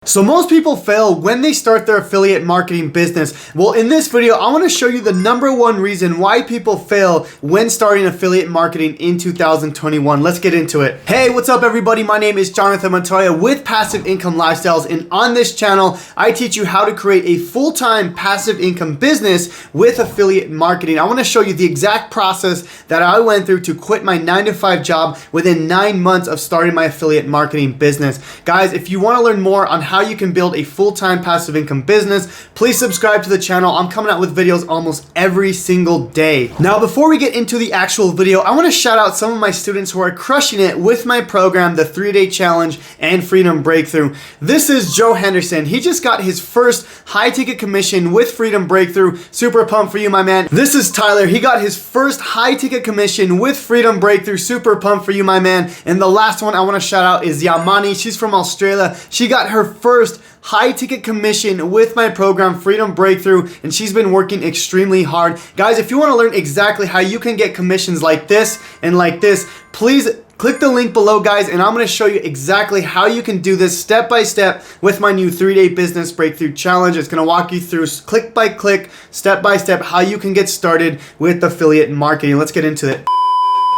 So most people fail when they start their affiliate marketing business. Well, in this video, I want to show you the #1 reason why people fail when starting affiliate marketing in 2021. Let's get into it. Hey, what's up everybody? My name is Jonathan Montoya with Passive Income Lifestyles, and on this channel, I teach you how to create a full-time passive income business with affiliate marketing. I want to show you the exact process that I went through to quit my 9-to-5 job within 9 months of starting my affiliate marketing business. Guys, if you want to learn more on how you can build a full-time passive income business, please subscribe to the channel. I'm coming out with videos almost every single day. Now, before we get into the actual video, I want to shout out some of my students who are crushing it with my program, the 3-Day Challenge and Freedom Breakthrough. This is Joe Henderson. He just got his first high-ticket commission with Freedom Breakthrough. Super pumped for you, my man. This is Tyler. He got his first high-ticket commission with Freedom Breakthrough. Super pumped for you, my man. And the last one I want to shout out is Yamani. She's from Australia. She got her first high-ticket commission with my program, Freedom Breakthrough, and she's been working extremely hard. Guys, if you want to learn exactly how you can get commissions like this and like this, please click the link below, guys, and I'm going to show you exactly how you can do this step by step with my new 3-Day Business Breakthrough Challenge. It's going to walk you through click by click, step by step, how you can get started with affiliate marketing. Let's get into it.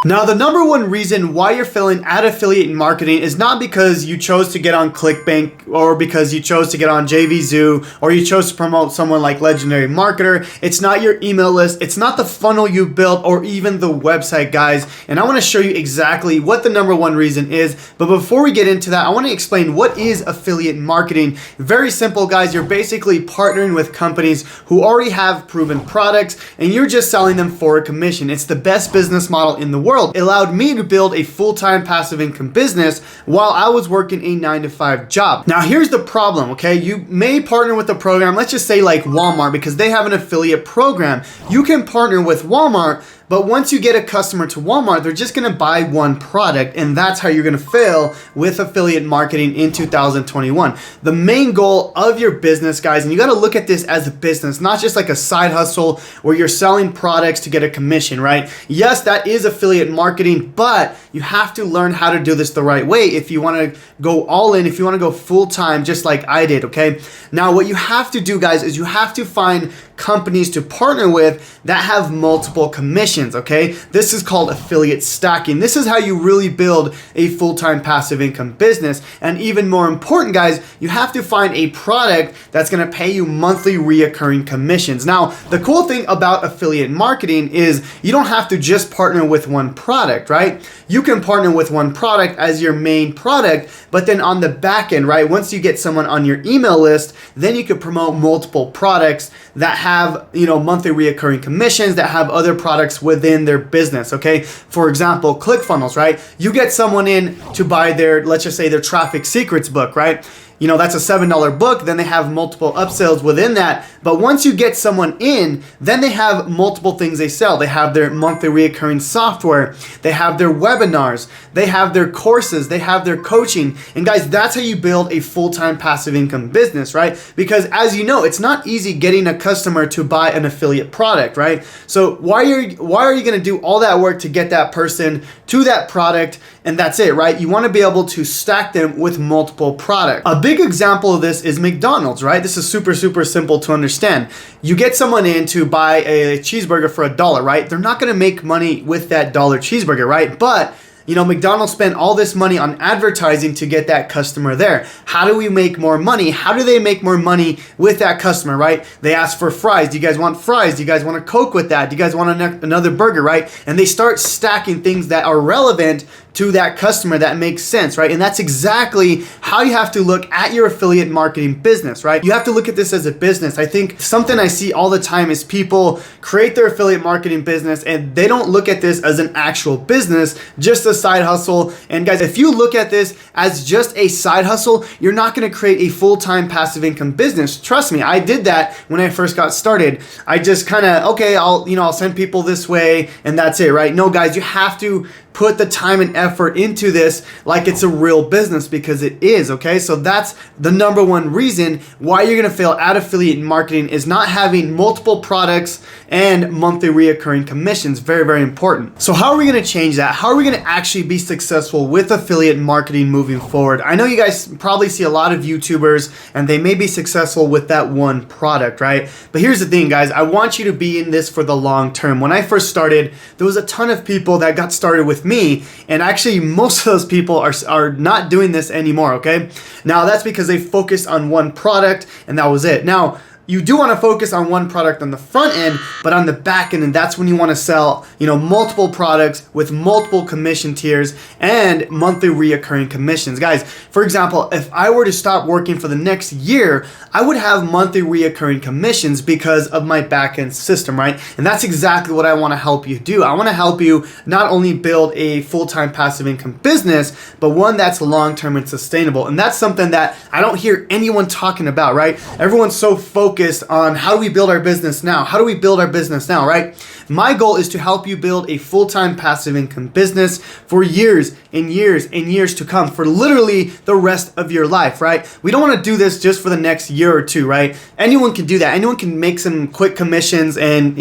Now, the #1 reason why you're failing at affiliate marketing is not because you chose to get on ClickBank or because you chose to get on JVZoo or you chose to promote someone like Legendary Marketer. It's not your email list. It's not the funnel you built or even the website, guys. And I want to show you exactly what the #1 reason is. But before we get into that, I want to explain what is affiliate marketing. Very simple, guys. You're basically partnering with companies who already have proven products and you're just selling them for a commission. It's the best business model in the world. It allowed me to build a full-time passive income business while I was working a 9-to-5 job. Now, here's the problem, okay? You may partner with a program, let's just say like Walmart, because they have an affiliate program. You can partner with Walmart, but once you get a customer to Walmart, they're just gonna buy one product, and that's how you're gonna fail with affiliate marketing in 2021. The main goal of your business, guys, and you gotta look at this as a business, not just like a side hustle where you're selling products to get a commission, right? Yes, that is affiliate marketing, but you have to learn how to do this the right way if you wanna go all in, if you wanna go full-time, just like I did, okay? Now, what you have to do, guys, is you have to find companies to partner with that have multiple commissions, okay? This is called affiliate stacking. This is how you really build a full-time passive income business. And even more important, guys, you have to find a product that's gonna pay you monthly reoccurring commissions. Now, the cool thing about affiliate marketing is you don't have to just partner with one product, right? You can partner with one product as your main product, but then on the back end, right, once you get someone on your email list, then you could promote multiple products that have, monthly reoccurring commissions, that have other products within their business, okay? For example, ClickFunnels, right? You get someone in to buy their, let's just say their Traffic Secrets book, right? That's a $7 book, then they have multiple upsells within that. But once you get someone in, then they have multiple things they sell. They have their monthly reoccurring software, they have their webinars, they have their courses, they have their coaching. And guys, that's how you build a full-time passive income business, right? Because as you know, it's not easy getting a customer to buy an affiliate product, right? So why are you gonna do all that work to get that person to that product? And that's it, right? You want to be able to stack them with multiple products. A big example of this is McDonald's, right? This is super, super simple to understand. You get someone in to buy a cheeseburger for $1, right? They're not going to make money with that $1 cheeseburger, right? But McDonald's spent all this money on advertising to get that customer there. How do we make more money? How do they make more money with that customer, right? They ask for fries. Do you guys want fries? Do you guys want a Coke with that? Do you guys want another burger, right? And they start stacking things that are relevant to that customer that makes sense, right? And that's exactly how you have to look at your affiliate marketing business, right? You have to look at this as a business. I think something I see all the time is people create their affiliate marketing business and they don't look at this as an actual business, just a side hustle. And guys, if you look at this as just a side hustle, you're not gonna create a full-time passive income business. Trust me, I did that when I first got started. I just kind of, okay, I'll send people this way and that's it, right? No, guys, you have to put the time and effort into this like it's a real business, because it is, okay? So that's the number one reason why you're gonna fail at affiliate marketing, is not having multiple products and monthly reoccurring commissions. Very, very important. So how are we gonna change that? How are we gonna actually be successful with affiliate marketing moving forward? I know you guys probably see a lot of YouTubers and they may be successful with that one product, right? But here's the thing, guys, I want you to be in this for the long term. When I first started, there was a ton of people that got started with me, and actually most of those people are not doing this anymore, okay? Now that's because they focused on one product and that was it. Now, you do want to focus on one product on the front end, but on the back end, and that's when you want to sell, multiple products with multiple commission tiers and monthly reoccurring commissions. Guys, for example, if I were to stop working for the next year, I would have monthly reoccurring commissions because of my back end system, right? And that's exactly what I want to help you do. I want to help you not only build a full-time passive income business, but one that's long-term and sustainable. And that's something that I don't hear anyone talking about, right? Everyone's so focused on how do we build our business now? How do we build our business now, right? My goal is to help you build a full-time passive income business for years and years and years to come, for literally the rest of your life, right? We don't want to do this just for the next year or two, right? Anyone can do that. Anyone can make some quick commissions and,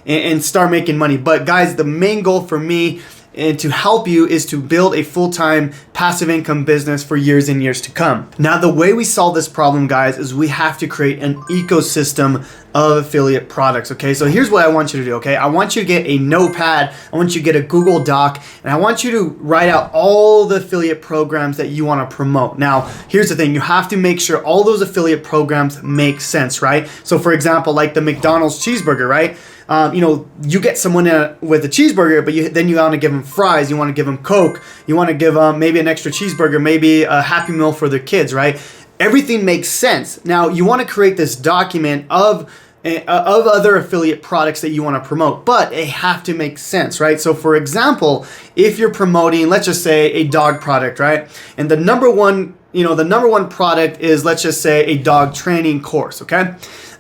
and start making money. But guys, the main goal for me and to help you is to build a full-time passive income business for years and years to come. Now, the way we solve this problem, guys, is we have to create an ecosystem of affiliate products, okay? So here's what I want you to do, okay? I want you to get a notepad, I want you to get a Google Doc, and I want you to write out all the affiliate programs that you want to promote. Now, here's the thing, you have to make sure all those affiliate programs make sense, right? So for example, like the McDonald's cheeseburger, right? You get someone with a cheeseburger, but then you want to give them fries, you want to give them Coke, you want to give them maybe an extra cheeseburger, maybe a Happy Meal for their kids, right? Everything makes sense. Now, you want to create this document of other affiliate products that you want to promote, but they have to make sense, right? So for example, if you're promoting, let's just say, a dog product, right? And the number one product is, let's just say, a dog training course, okay?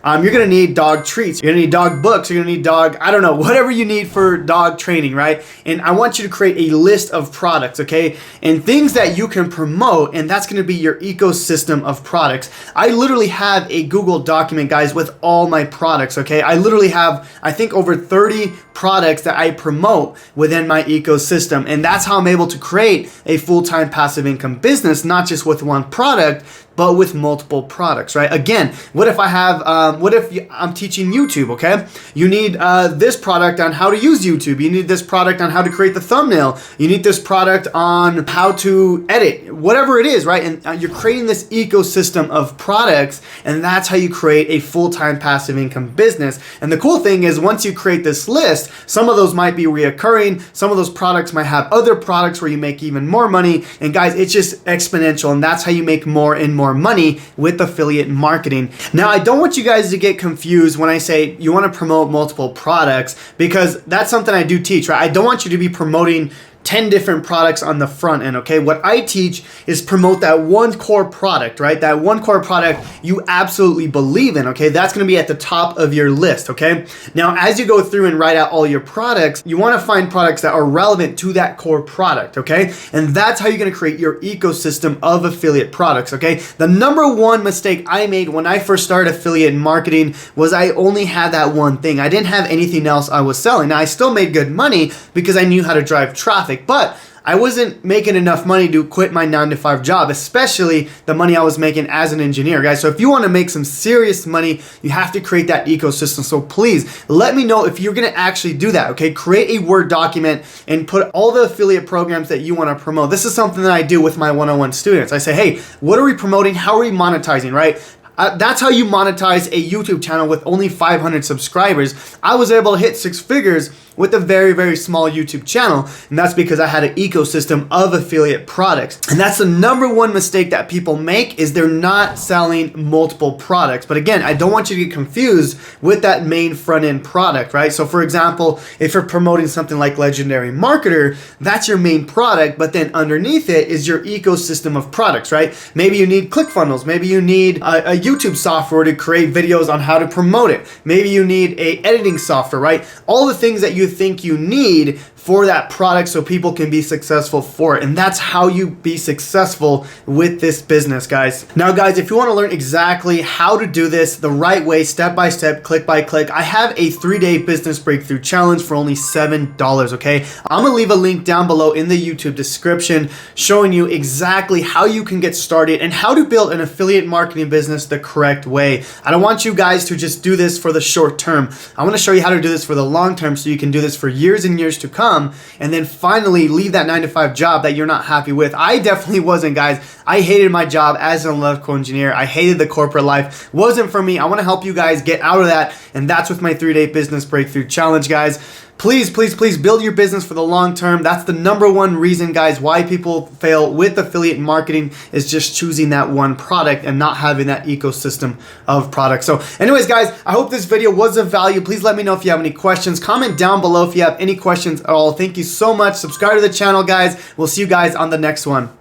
You're gonna need dog treats, you're gonna need dog books, you're gonna need whatever you need for dog training, right? And I want you to create a list of products, okay? And things that you can promote, and that's gonna be your ecosystem of products. I literally have a Google document, guys, with all my products, okay? I literally have, I think, over 30 products that I promote within my ecosystem. And that's how I'm able to create a full-time passive income business, not just with one product, but with multiple products, right? Again, what if I'm teaching YouTube, okay? You need this product on how to use YouTube. You need this product on how to create the thumbnail. You need this product on how to edit, whatever it is, right? And you're creating this ecosystem of products, and that's how you create a full-time passive income business. And the cool thing is, once you create this list, some of those might be reoccurring. Some of those products might have other products where you make even more money. And guys, it's just exponential, and that's how you make more and more money with affiliate marketing. Now, I don't want you guys to get confused when I say you want to promote multiple products, because that's something I do teach, right? I don't want you to be promoting 10 different products on the front end, okay? What I teach is promote that one core product, right? That one core product you absolutely believe in, okay? That's gonna be at the top of your list, okay? Now, as you go through and write out all your products, you wanna find products that are relevant to that core product, okay? And that's how you're gonna create your ecosystem of affiliate products, okay? The number one mistake I made when I first started affiliate marketing was I only had that one thing. I didn't have anything else I was selling. Now, I still made good money because I knew how to drive traffic, but I wasn't making enough money to quit my 9-to-5 job, especially the money I was making as an engineer, guys. So if you want to make some serious money, you have to create that ecosystem. So please let me know if you're going to actually do that, okay? Create a Word document and put all the affiliate programs that you want to promote. This is something that I do with my one-on-one students. I say, hey, what are we promoting? How are we monetizing, right? That's how you monetize a YouTube channel with only 500 subscribers. I was able to hit 6 figures with a very, very small YouTube channel, and that's because I had an ecosystem of affiliate products. And that's the number one mistake that people make, is they're not selling multiple products. But again, I don't want you to get confused with that main front end product, right? So for example, if you're promoting something like Legendary Marketer, that's your main product, but then underneath it is your ecosystem of products, right? Maybe you need ClickFunnels, maybe you need a YouTube software to create videos on how to promote it. Maybe you need a editing software, right? All the things that you think you need for that product so people can be successful for it. And that's how you be successful with this business, guys. Now, guys, if you want to learn exactly how to do this the right way, step by step, click by click, I have a 3-day business breakthrough challenge for only $7, okay? I'm gonna leave a link down below in the YouTube description showing you exactly how you can get started and how to build an affiliate marketing business the correct way. I don't want you guys to just do this for the short term. I want to show you how to do this for the long term so you can do this for years and years to come, and then finally leave that 9-to-5 job that you're not happy with. I definitely wasn't, guys. I hated my job as an electrical engineer. I hated the corporate life. Wasn't for me. I want to help you guys get out of that, and that's with my 3-day business breakthrough challenge, guys. Please, please, please build your business for the long term. That's the #1 reason, guys, why people fail with affiliate marketing is just choosing that one product and not having that ecosystem of products. So anyways, guys, I hope this video was of value. Please let me know if you have any questions. Comment down below if you have any questions at all. Thank you so much. Subscribe to the channel, guys. We'll see you guys on the next one.